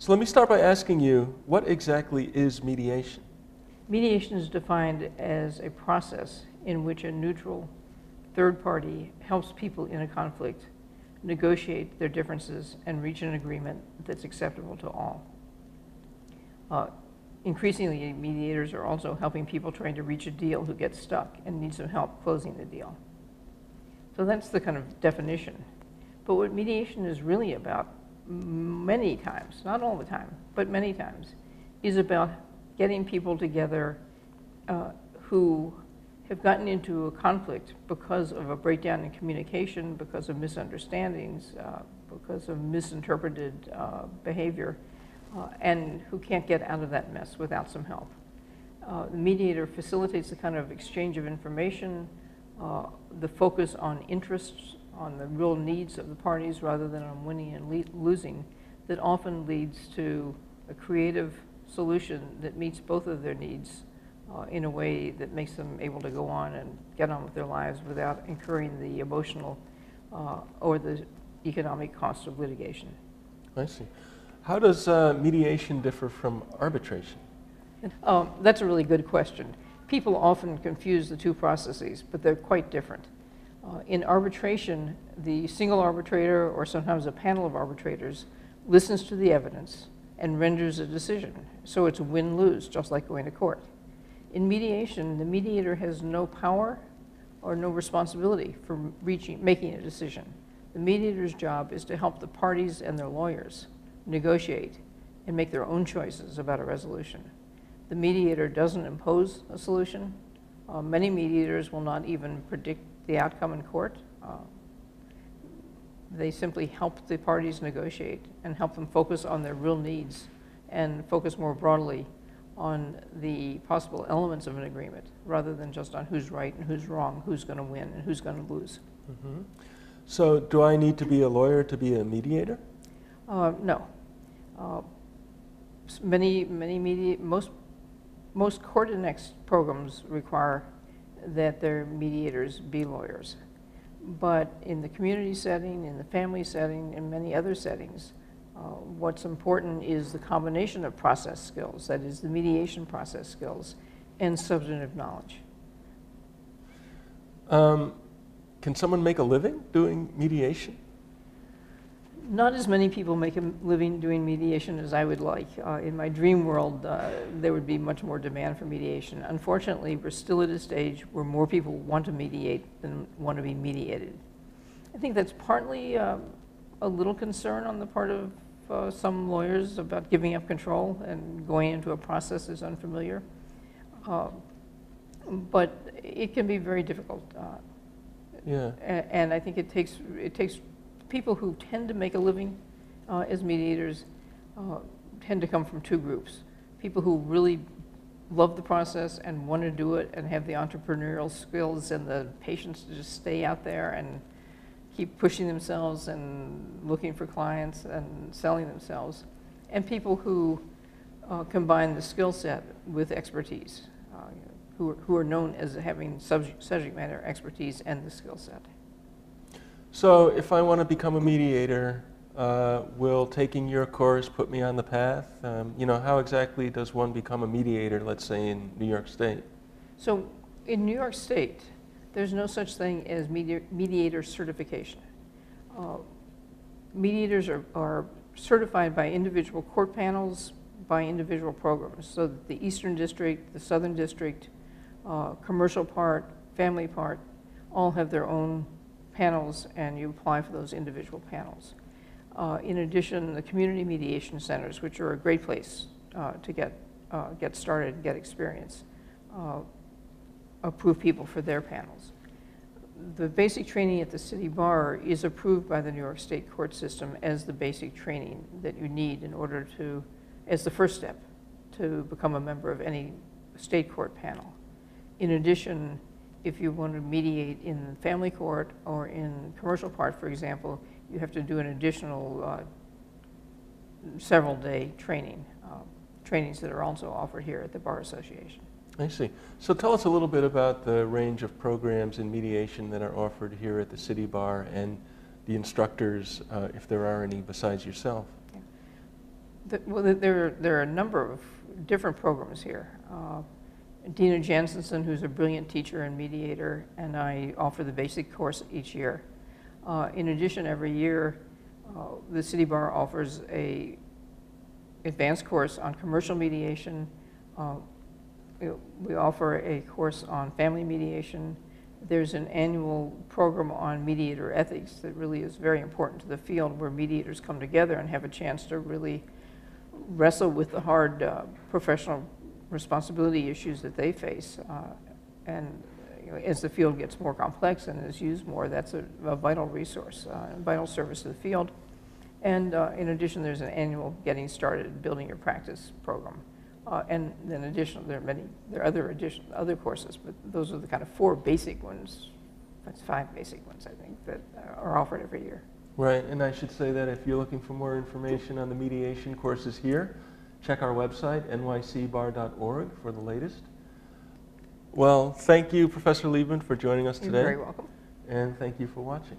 So let me start by asking you, what exactly is mediation? Mediation is defined as a process in which a neutral third party helps people in a conflict negotiate their differences and reach an agreement that's acceptable to all. Increasingly, mediators are also helping people trying to reach a deal who get stuck and need some help closing the deal. So that's the kind of definition. But what mediation is really about many times, not all the time, but many times, is about getting people together who have gotten into a conflict because of a breakdown in communication, because of misunderstandings, because of misinterpreted behavior, and who can't get out of that mess without some help. The mediator facilitates the kind of exchange of information, the focus on interests, on the real needs of the parties rather than on winning and losing, that often leads to a creative solution that meets both of their needs in a way that makes them able to go on and get on with their lives without incurring the emotional or the economic cost of litigation. I see. How does mediation differ from arbitration? That's a really good question. People often confuse the two processes, but they're quite different. In arbitration, the single arbitrator, or sometimes a panel of arbitrators, listens to the evidence and renders a decision. So it's a win-lose, just like going to court. In mediation, the mediator has no power or no responsibility for making a decision. The mediator's job is to help the parties and their lawyers negotiate and make their own choices about a resolution. The mediator doesn't impose a solution. Many mediators will not even predict the outcome in court. They simply help the parties negotiate and help them focus on their real needs and focus more broadly on the possible elements of an agreement rather than just on who's right and who's wrong, who's going to win and who's going to lose. Mm-hmm. So do I need to be a lawyer to be a mediator? No. Most court annex programs require that their mediators be lawyers. But in the community setting, in the family setting, and many other settings, what's important is the combination of process skills, that is the mediation process skills, and substantive knowledge. Can someone make a living doing mediation? Not as many people make a living doing mediation as I would like. In my dream world, there would be much more demand for mediation. Unfortunately, we're still at a stage where more people want to mediate than want to be mediated. I think that's partly a little concern on the part of some lawyers about giving up control and going into a process that's unfamiliar. But it can be very difficult. Yeah. And I think it takes people who tend to make a living as mediators tend to come from two groups. People who really love the process and want to do it and have the entrepreneurial skills and the patience to just stay out there and keep pushing themselves and looking for clients and selling themselves. And people who combine the skill set with expertise, who are known as having subject matter expertise and the skill set. So if I want to become a mediator, will taking your course put me on the path? How exactly does one become a mediator, let's say in New York State? So in New York State, there's no such thing as mediator certification. Mediators are certified by individual court panels, by individual programs. So that the Eastern District, the Southern District, commercial part, family part, all have their own panels, and you apply for those individual panels. In addition, the community mediation centers, which are a great place to get started and get experience, approve people for their panels. The basic training at the city bar is approved by the New York State court system as the basic training that you need in order to, as the first step, to become a member of any state court panel. In addition, if you want to mediate in family court or in commercial part, for example, you have to do an additional several-day trainings that are also offered here at the Bar Association. I see. So tell us a little bit about the range of programs in mediation that are offered here at the City Bar and the instructors, if there are any besides yourself. There are a number of different programs here. Dina Jansenson, who's a brilliant teacher and mediator, and I offer the basic course each year. In addition, every year, the City Bar offers a advanced course on commercial mediation. We offer a course on family mediation. There's an annual program on mediator ethics that really is very important to the field, where mediators come together and have a chance to really wrestle with the hard professional responsibility issues that they face. And as the field gets more complex and is used more, that's a vital resource, a vital service to the field. And in addition, there's an annual Getting Started Building Your Practice program. And then there are other courses, but those are the kind of 4 basic ones. That's 5 basic ones, I think, that are offered every year. Right, and I should say that if you're looking for more information on the mediation courses here, check our website, nycbar.org, for the latest. Well, thank you, Professor Liebman, for joining us today. You're very welcome. And thank you for watching.